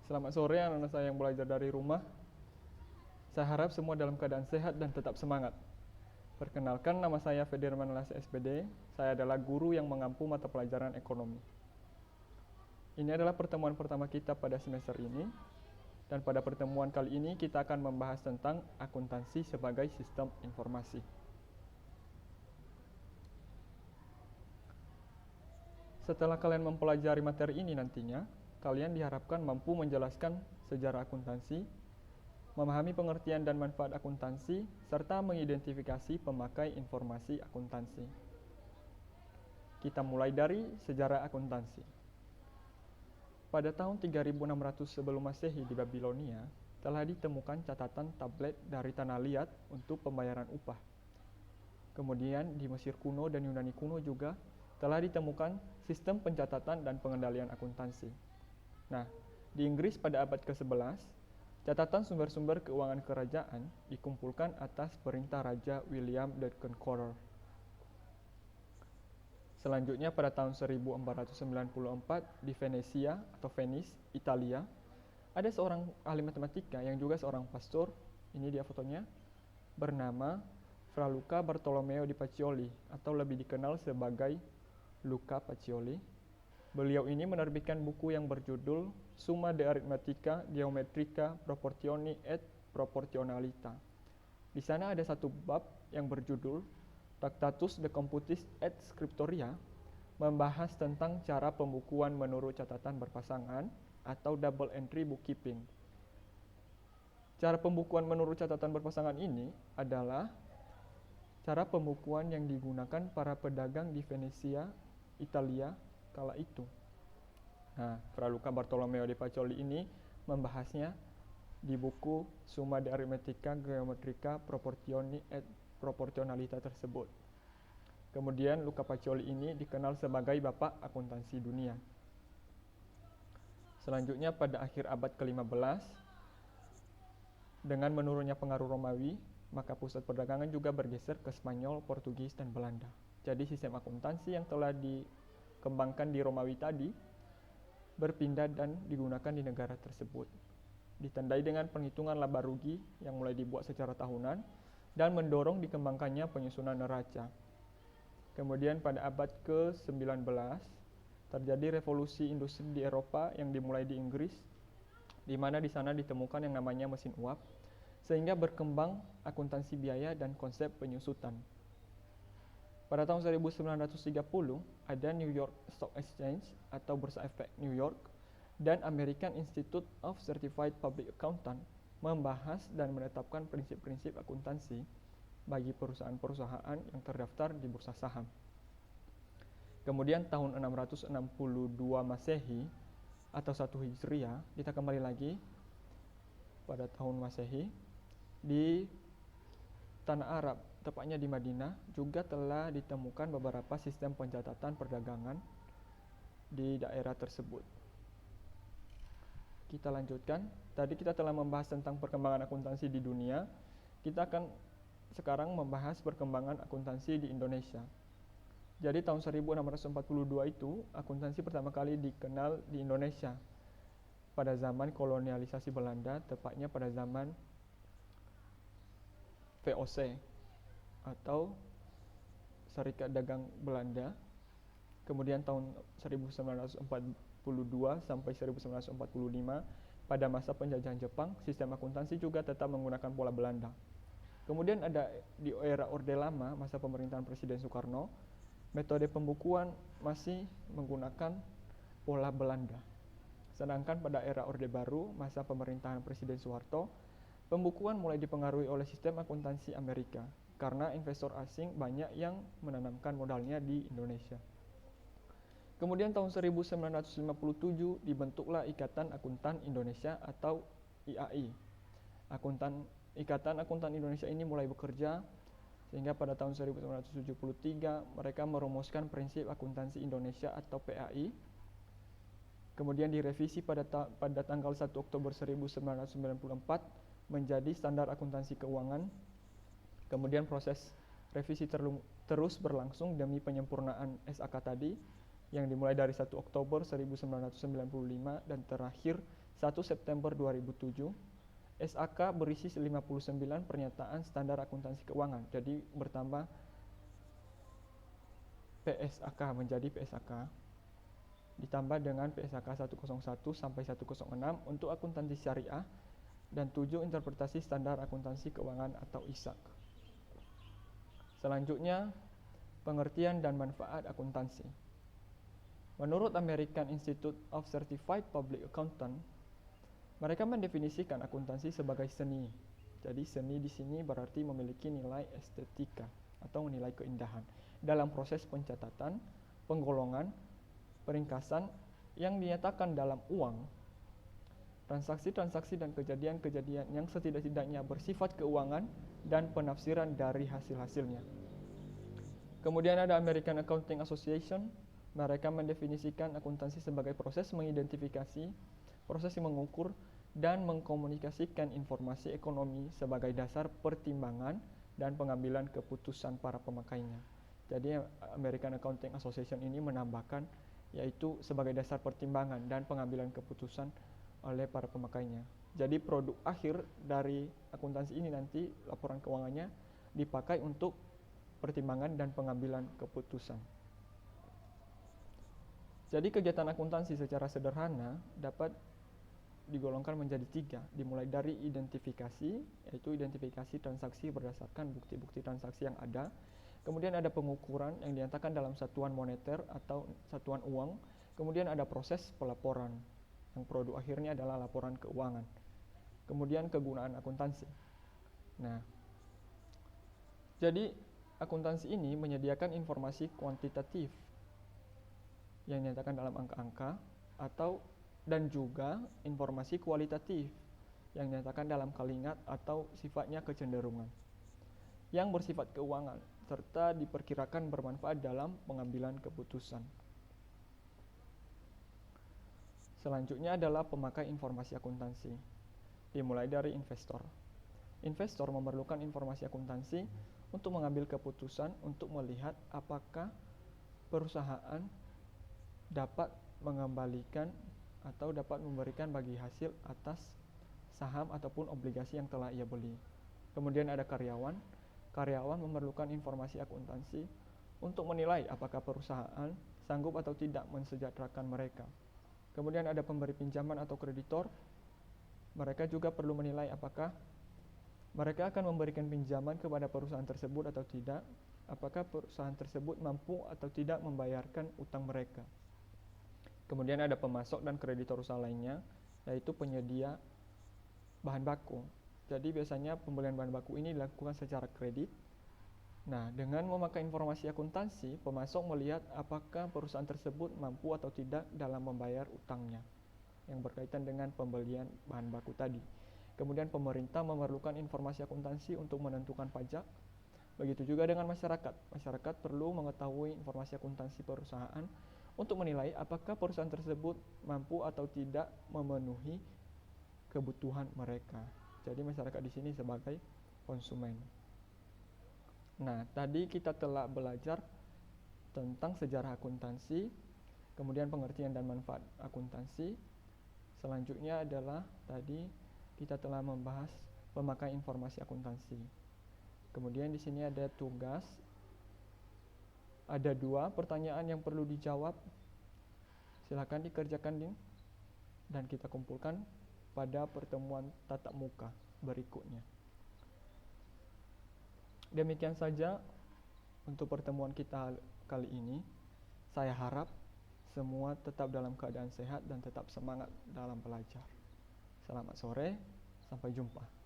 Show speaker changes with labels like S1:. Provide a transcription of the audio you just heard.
S1: Selamat sore anak-anak saya yang belajar dari rumah. Saya harap semua dalam keadaan sehat dan tetap semangat. Perkenalkan, nama saya Federman Lase SPD. Saya adalah guru yang mengampu mata pelajaran ekonomi. Ini adalah pertemuan pertama kita pada semester ini. Dan pada pertemuan kali ini kita akan membahas tentang akuntansi sebagai sistem informasi. Setelah kalian mempelajari materi ini nantinya, kalian diharapkan mampu menjelaskan sejarah akuntansi, memahami pengertian dan manfaat akuntansi, serta mengidentifikasi pemakai informasi akuntansi. Kita mulai dari sejarah akuntansi. Pada tahun 3600 sebelum Masehi di Babilonia, telah ditemukan catatan tablet dari tanah liat untuk pembayaran upah. Kemudian di Mesir kuno dan Yunani kuno juga telah ditemukan sistem pencatatan dan pengendalian akuntansi. Nah, di Inggris pada abad ke-11, catatan sumber-sumber keuangan kerajaan dikumpulkan atas perintah Raja William the Conqueror. Selanjutnya pada tahun 1494 di Venesia atau Venice, Italia, ada seorang ahli matematika yang juga seorang pastor, ini dia fotonya, bernama Fra Luca Bartolomeo di Pacioli atau lebih dikenal sebagai Luca Pacioli. Beliau ini menerbitkan buku yang berjudul Summa de Arithmetica Geometrica Proportioni et Proportionalita. Di sana ada satu bab yang berjudul Tractatus de Computis et Scriptoria, membahas tentang cara pembukuan menurut catatan berpasangan atau double entry bookkeeping. Cara pembukuan menurut catatan berpasangan ini adalah cara pembukuan yang digunakan para pedagang di Venesia, Italia kala itu. Nah, Fra Luca Bartolomeo di Pacioli ini membahasnya di buku Summa de Arithmetica Geometrica Proportioni et Proportionalita tersebut. Kemudian Luca Pacioli ini dikenal sebagai Bapak Akuntansi Dunia. Selanjutnya pada akhir abad ke-15, dengan menurunnya pengaruh Romawi, maka pusat perdagangan juga bergeser ke Spanyol, Portugis, dan Belanda. Jadi sistem akuntansi yang telah dikembangkan di Romawi tadi berpindah dan digunakan di negara tersebut. Ditandai dengan penghitungan laba rugi yang mulai dibuat secara tahunan dan mendorong dikembangkannya penyusunan neraca. Kemudian pada abad ke-19 terjadi revolusi industri di Eropa yang dimulai di Inggris, di mana di sana ditemukan yang namanya mesin uap, sehingga berkembang akuntansi biaya dan konsep penyusutan. Pada tahun 1930 ada New York Stock Exchange atau Bursa Efek New York dan American Institute of Certified Public Accountant membahas dan menetapkan prinsip-prinsip akuntansi bagi perusahaan-perusahaan yang terdaftar di bursa saham. Kemudian tahun 662 Masehi atau 1 Hijriah, kita kembali lagi pada tahun Masehi, di tanah Arab, tepatnya di Madinah, juga telah ditemukan beberapa sistem pencatatan perdagangan di daerah tersebut. Kita lanjutkan. Tadi kita telah membahas tentang perkembangan akuntansi di dunia. Kita akan sekarang membahas perkembangan akuntansi di Indonesia. Jadi tahun 1642 itu akuntansi pertama kali dikenal di Indonesia pada zaman kolonialisasi Belanda, tepatnya pada zaman VOC atau Serikat Dagang Belanda. Kemudian tahun 1942 sampai 1945 pada masa penjajahan Jepang, sistem akuntansi juga tetap menggunakan pola Belanda. Kemudian ada di era Orde Lama, masa pemerintahan Presiden Soekarno, metode pembukuan masih menggunakan pola Belanda. Sedangkan pada era Orde Baru, masa pemerintahan Presiden Soeharto, pembukuan mulai dipengaruhi oleh sistem akuntansi Amerika karena investor asing banyak yang menanamkan modalnya di Indonesia. Kemudian tahun 1957 dibentuklah Ikatan Akuntan Indonesia atau IAI. Ikatan Akuntan Indonesia ini mulai bekerja sehingga pada tahun 1973 mereka merumuskan prinsip akuntansi Indonesia atau PAI. Kemudian direvisi pada tanggal 1 Oktober 1994 menjadi standar akuntansi keuangan. Kemudian proses revisi terus berlangsung demi penyempurnaan SAK tadi, yang dimulai dari 1 Oktober 1995 dan terakhir 1 September 2007, SAK berisi 59 pernyataan standar akuntansi keuangan. Jadi bertambah PSAK menjadi PSAK, ditambah dengan PSAK 101 sampai 106 untuk akuntansi syariah, dan 7 interpretasi standar akuntansi keuangan atau ISAK. Selanjutnya, pengertian dan manfaat akuntansi. Menurut American Institute of Certified Public Accountant, mereka mendefinisikan akuntansi sebagai seni. Jadi seni di sini berarti memiliki nilai estetika atau nilai keindahan dalam proses pencatatan, penggolongan, peringkasan yang dinyatakan dalam uang, transaksi-transaksi dan kejadian-kejadian yang setidak-tidaknya bersifat keuangan, dan penafsiran dari hasil-hasilnya. Kemudian ada American Accounting Association. Mereka mendefinisikan akuntansi sebagai proses mengidentifikasi, proses mengukur, dan mengkomunikasikan informasi ekonomi sebagai dasar pertimbangan dan pengambilan keputusan para pemakainya. Jadi American Accounting Association ini menambahkan yaitu sebagai dasar pertimbangan dan pengambilan keputusan oleh para pemakainya. Jadi produk akhir dari akuntansi ini nanti laporan keuangannya dipakai untuk pertimbangan dan pengambilan keputusan. Jadi kegiatan akuntansi secara sederhana dapat digolongkan menjadi 3, dimulai dari identifikasi, yaitu identifikasi transaksi berdasarkan bukti-bukti transaksi yang ada. Kemudian ada pengukuran yang dinyatakan dalam satuan moneter atau satuan uang. Kemudian ada proses pelaporan, yang produk akhirnya adalah laporan keuangan. Kemudian kegunaan akuntansi. Nah, jadi akuntansi ini menyediakan informasi kuantitatif yang dinyatakan dalam angka-angka dan juga informasi kualitatif yang dinyatakan dalam kalimat atau sifatnya kecenderungan yang bersifat keuangan serta diperkirakan bermanfaat dalam pengambilan keputusan. Selanjutnya adalah pemakai informasi akuntansi, dimulai dari investor. Investor memerlukan informasi akuntansi untuk mengambil keputusan untuk melihat apakah perusahaan dapat mengembalikan atau dapat memberikan bagi hasil atas saham ataupun obligasi yang telah ia beli. Kemudian ada karyawan. Karyawan memerlukan informasi akuntansi untuk menilai apakah perusahaan sanggup atau tidak mensejahterakan mereka. Kemudian ada pemberi pinjaman atau kreditor. Mereka juga perlu menilai apakah mereka akan memberikan pinjaman kepada perusahaan tersebut atau tidak, apakah perusahaan tersebut mampu atau tidak membayarkan utang mereka. Kemudian ada pemasok dan kreditor usaha lainnya, yaitu penyedia bahan baku. Jadi biasanya pembelian bahan baku ini dilakukan secara kredit. Nah, dengan memakai informasi akuntansi, pemasok melihat apakah perusahaan tersebut mampu atau tidak dalam membayar utangnya yang berkaitan dengan pembelian bahan baku tadi. Kemudian pemerintah memerlukan informasi akuntansi untuk menentukan pajak. Begitu juga dengan masyarakat. Masyarakat perlu mengetahui informasi akuntansi perusahaan untuk menilai apakah perusahaan tersebut mampu atau tidak memenuhi kebutuhan mereka. Jadi masyarakat di sini sebagai konsumen. Nah, tadi kita telah belajar tentang sejarah akuntansi, kemudian pengertian dan manfaat akuntansi. Selanjutnya adalah tadi kita telah membahas pemakai informasi akuntansi. Kemudian di sini ada tugas. Ada 2 pertanyaan yang perlu dijawab. Silakan dikerjakan dan kita kumpulkan pada pertemuan tatap muka berikutnya. Demikian saja untuk pertemuan kita kali ini. Saya harap semua tetap dalam keadaan sehat dan tetap semangat dalam belajar. Selamat sore, sampai jumpa.